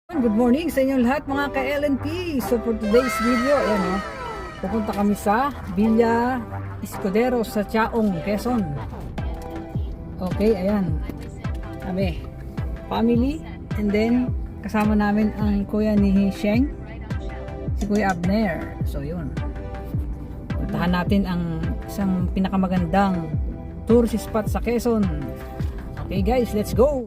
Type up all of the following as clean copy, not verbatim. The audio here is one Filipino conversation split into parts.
Good morning sa inyong lahat mga ka-LNP. So for today's video, ayan o, pupunta kami sa Villa Escudero sa Chaong, Quezon. Okay, ayan. Kami, family, and then kasama namin ang kuya ni Sheng, si Kuya Abner. So yun, puntahan natin ang isang pinakamagandang tourist spot sa Quezon. Okay guys, let's go!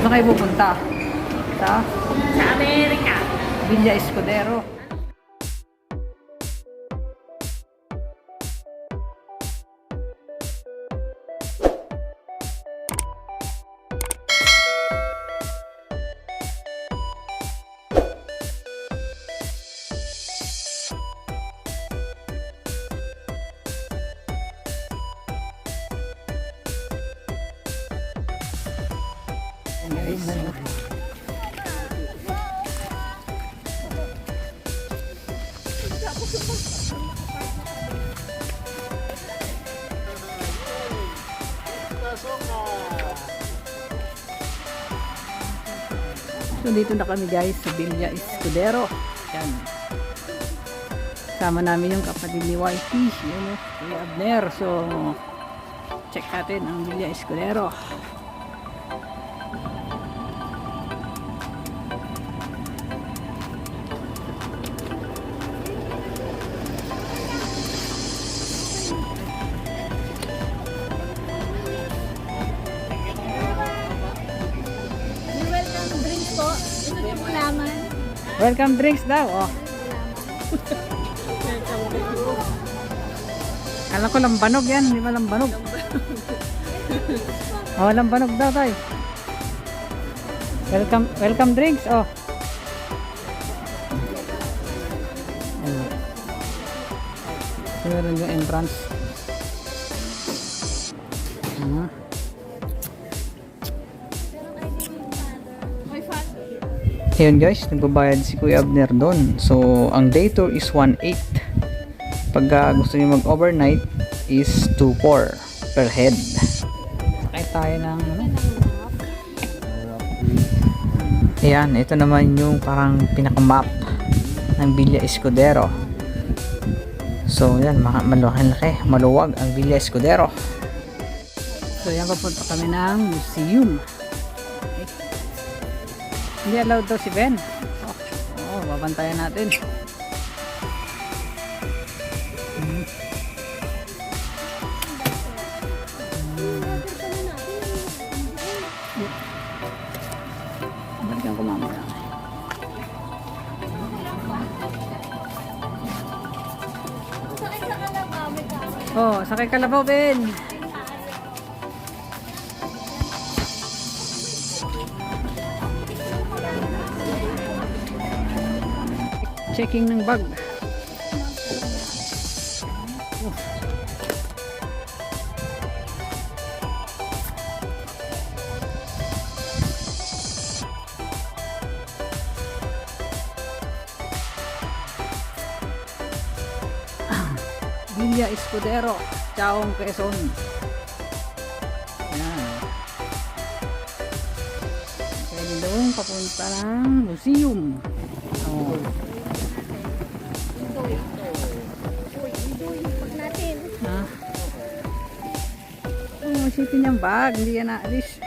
Saan kayo pupunta? Sa Amerika. Villa Escudero. So dito na kami guys sa Villa Escudero. Yan. Sama namin yung kapatid ni YT, yun o, Kuya Abner. So check natin ang Villa Escudero. Welcome drinks po. Ito yung kulaman. Welcome drinks daw. Oh. Alam ko lambanog yan, di ba lambanog? Oh, lambanog daw tayo. Welcome drinks. Oh. Ayun. Meron yung entrance. Ayun guys, nagbabayad si Kuya Abner doon. So, ang day tour is 1.8. Pag gusto niyo mag-overnight is 2.4 per head. Sakay tayo ng ayan, ito naman yung parang pinaka-map ng Villa Escudero. So, yan, malaki, maluwag ang Villa Escudero. So, yan, papunta kami ng museum. Hindi allowed daw si Ben. Oh, babantayan natin. Balikan ko mamaya. Sakay sa kalabaw, may tao. Oh, sakay kalabaw, Ben. Checking ng bag. Villa Escudero, Chaong, Quezon. Ayan. Pwede doon papunta ng museum. Oh. Ha? Oh, isipin yung bag, hindi yan naalis.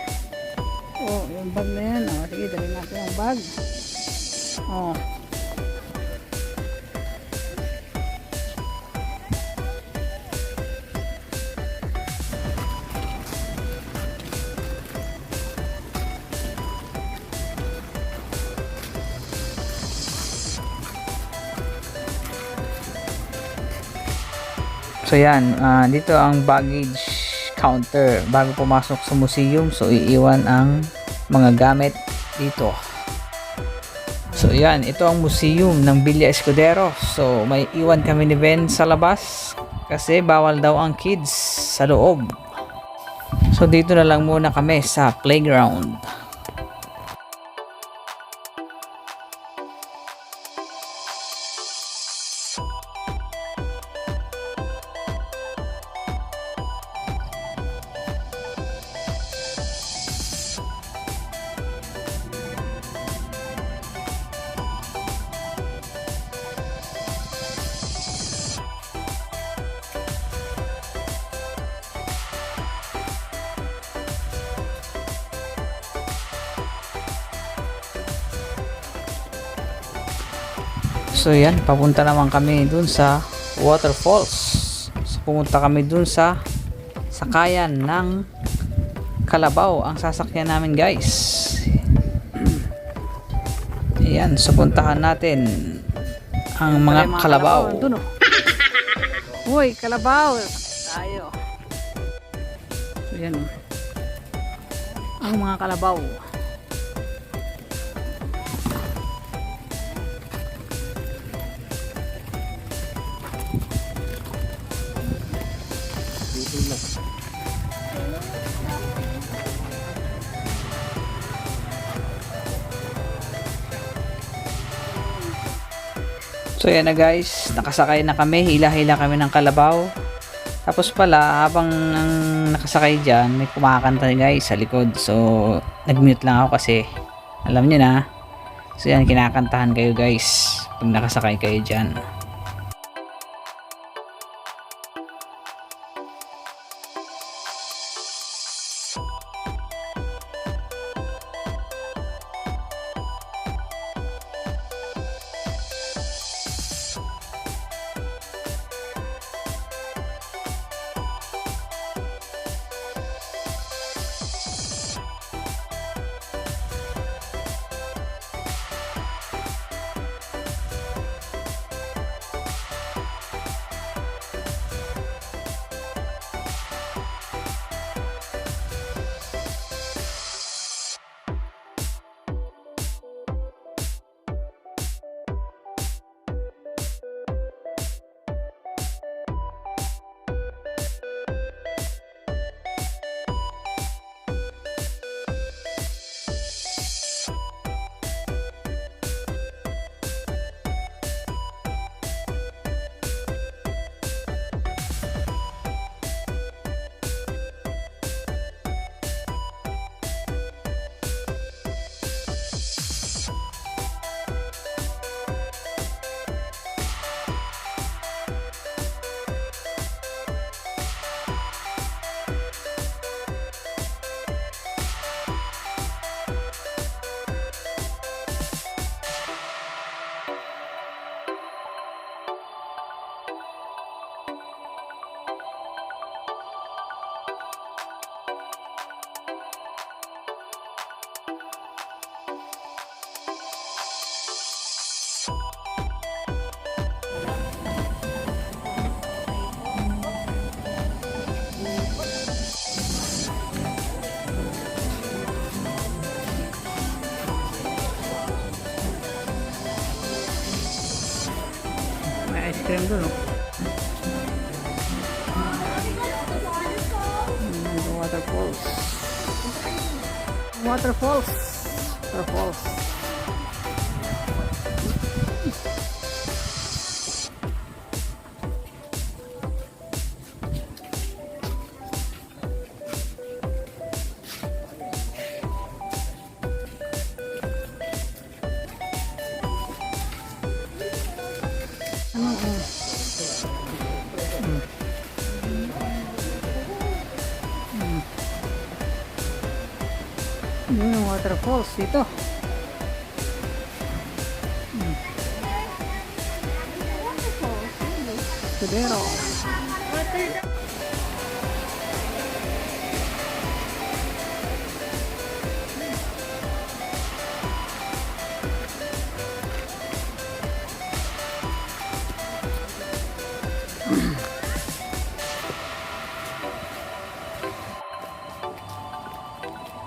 Oh, yung bag na yan. Oh, sige, dali natin ang bag. Oh. So yan, dito ang baggage counter bago pumasok sa museum. So iiwan ang mga gamit dito. So yan, ito ang museum ng Villa Escudero. So may iwan kami ni Ben sa labas kasi bawal daw ang kids sa loob. So dito na lang muna kami sa playground. So yan, papunta naman kami dun sa waterfalls. So pumunta kami dun sa sakayan ng kalabaw ang sasakyan namin guys. Ayan, so puntahan natin ang mga kalabaw. Uy, kalabaw tayo. So yan, ang mga kalabaw. So yan na guys, nakasakay na kami, hila-hila kami ng kalabaw. Tapos pala, habang nakasakay dyan, may kumakanta guys sa likod. So, nag-mute lang ako kasi, alam nyo na. So yan, kinakantahan kayo guys, pag nakasakay kayo dyan. Ice cream doon, no? Waterfalls. Waterfalls. Waterfalls. Yun ang waterfalls dito. Escudero.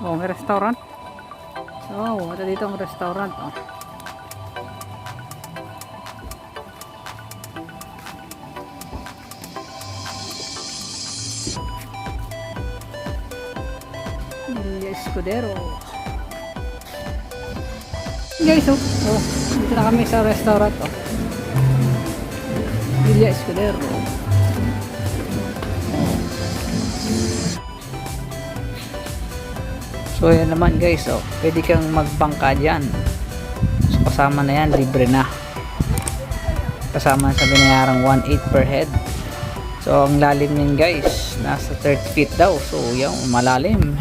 Oh, may restaurant. Oh, ito dito ang restaurant. Oh. Villa Escudero. Guys, oh, dito na kami sa restaurant. Oh. Villa Escudero. So yan naman guys, oh, pwede kang magbangka dyan. So kasama na yan, libre na. Kasama sa binayarang 1.8 per head. So ang lalim yan guys, nasa 30 feet daw. So yan, malalim.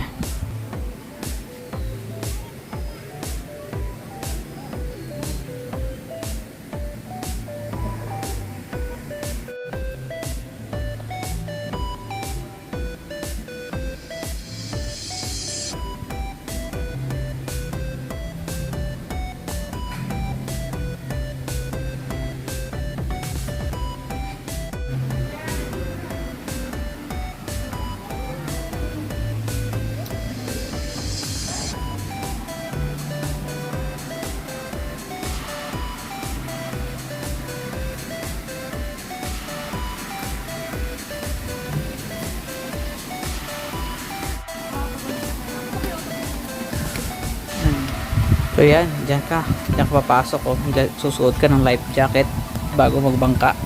So yan, dyan ka papasok oh. Susuot ka ng life jacket bago magbangka.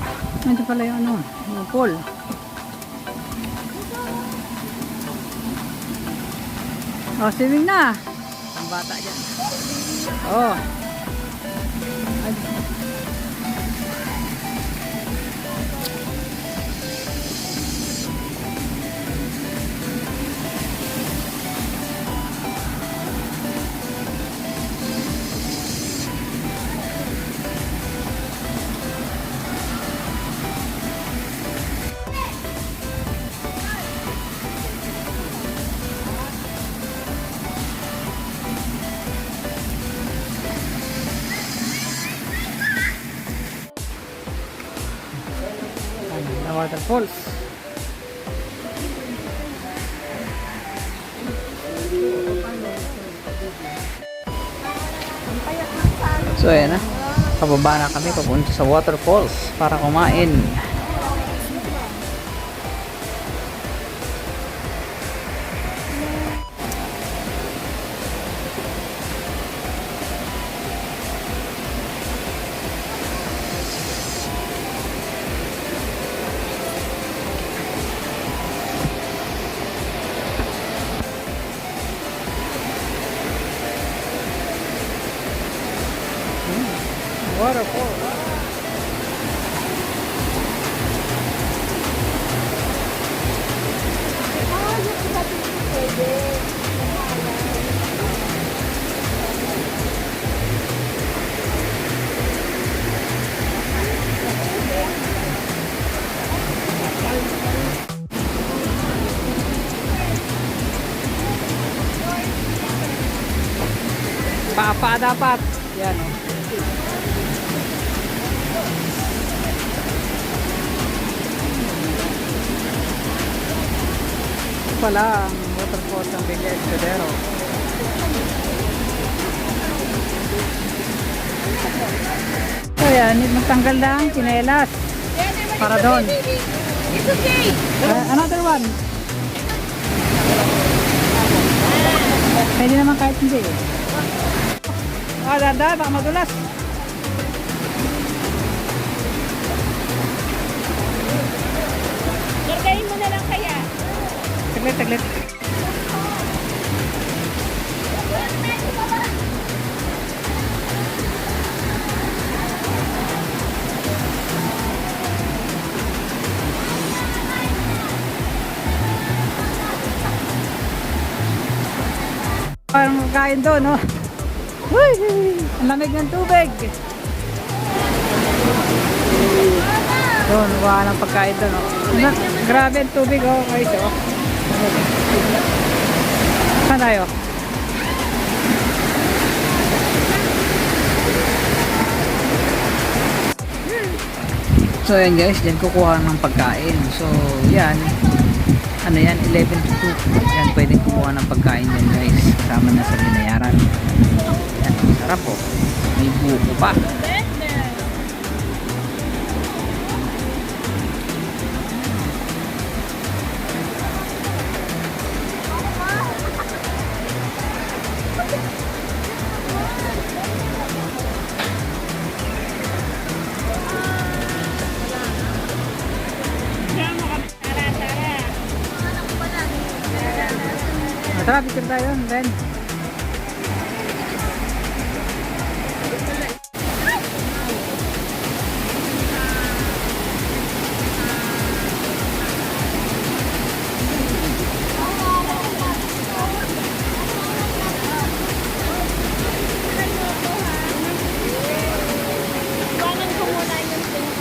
Ito pala yung ano, yung pool. Oh, swimming na. Ang bata dyan. Oh. Ay. Na waterfalls. So ayan na, pababa na kami papunta sa waterfalls para kumain. Waterfall. Papa dapat. Yan oh. Pala ang waterfalls ng Villa Escudero. So yan, magtanggal lang tsinelas para doon. It's okay. Another one. Pwede naman kahit hindi. Dada, baka madulas. Gargayin mo na lang kaya. Taglit, taglit. Parang magkain doon, no? Uy! Ang lamig ng tubig! Doon, wala ng pagkain doon, no? Grabe ang tubig, oh. Guys, oh. Saan tayo? So yan guys, dyan kukuha ng pagkain. So yan, ano yan, 11 to 2. Yan, pwedeng kumuha ng pagkain yan guys. Kasama na sa binayaran. Yan, sarap po. May buko pa. Tara, picture tayo, Ben. Iwanan ko muna yung thing.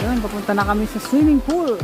Yun, papunta na kami sa swimming pool.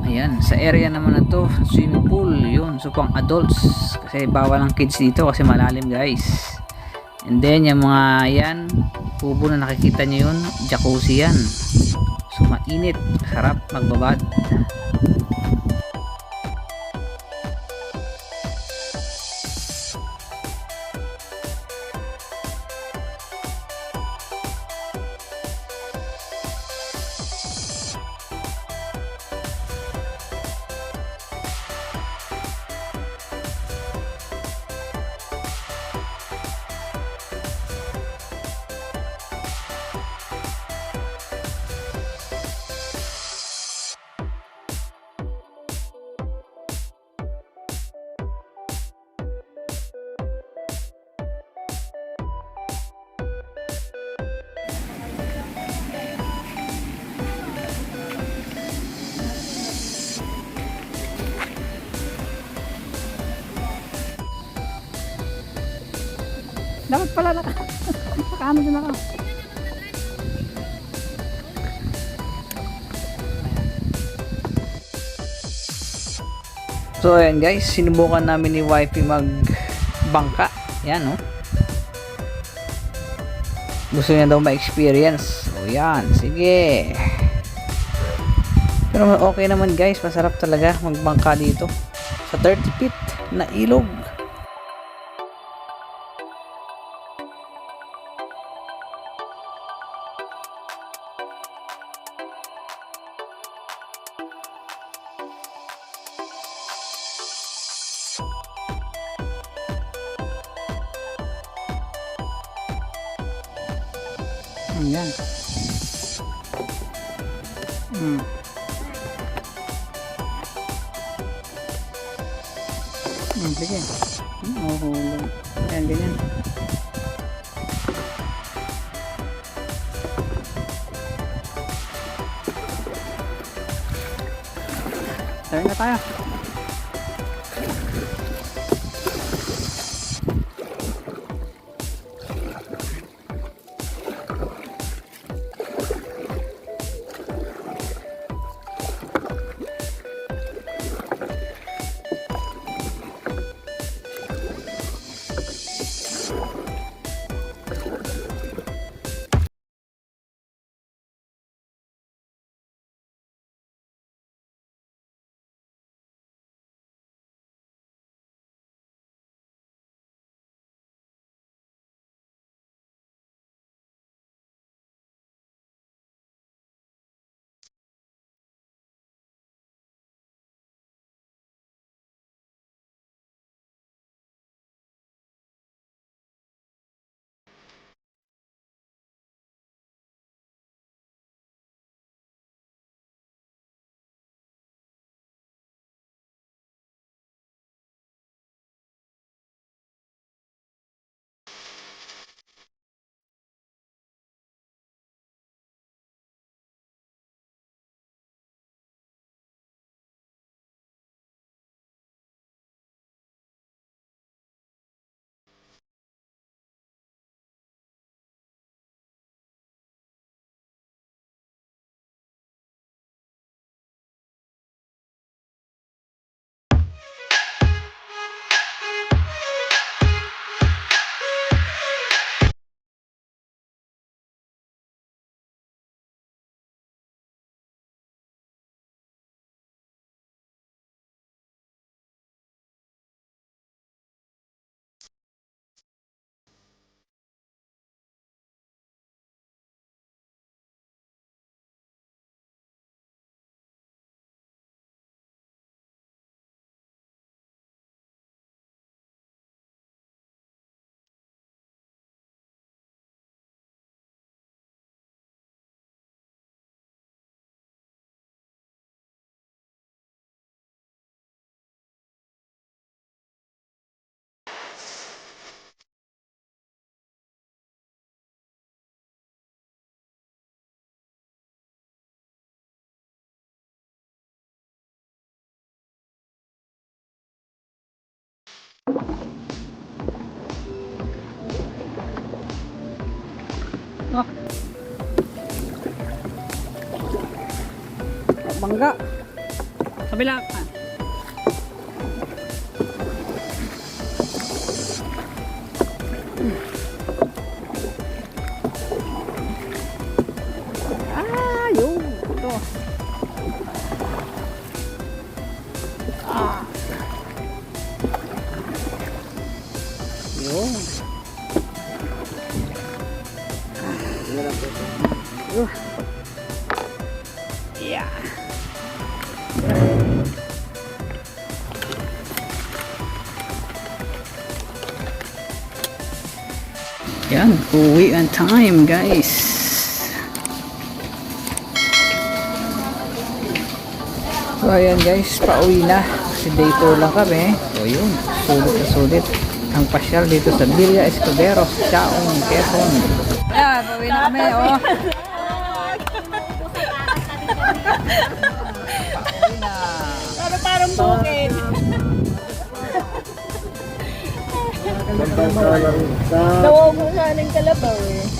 Ayan, sa area naman na to, swimming pool, yun, so pang adults, kasi bawal ang kids dito kasi malalim guys. And then yung mga yan, kubo na nakikita nyo yun, jacuzzi yan. So mainit, sarap magbabad. Dapat pala nakaano din ako. So ayan guys, sinubukan namin ni wifey magbangka. Yan oh. Gusto niya daw ma-experience. O yan, sige. Pero okay naman guys, masarap talaga magbangka dito sa 30 feet na ilog. Ayan. Sige. Mahulog. Ayan, ganyan. Tayo na tayo. Oh. Bangga. Kabila. Ah. Ah, yun. Ito. Ah. Yun. Yeah. Yan, uwi on time guys. So ayan guys, pauwi na. Kasi day 4 lang kami. So yun, sulit na sulit ang pasyal dito sa Villa Escudero, Chaong, Quezon. Ayan, pauwi na kami. Oh. Parang bukid. Dawa ko nga ng kalabaw eh.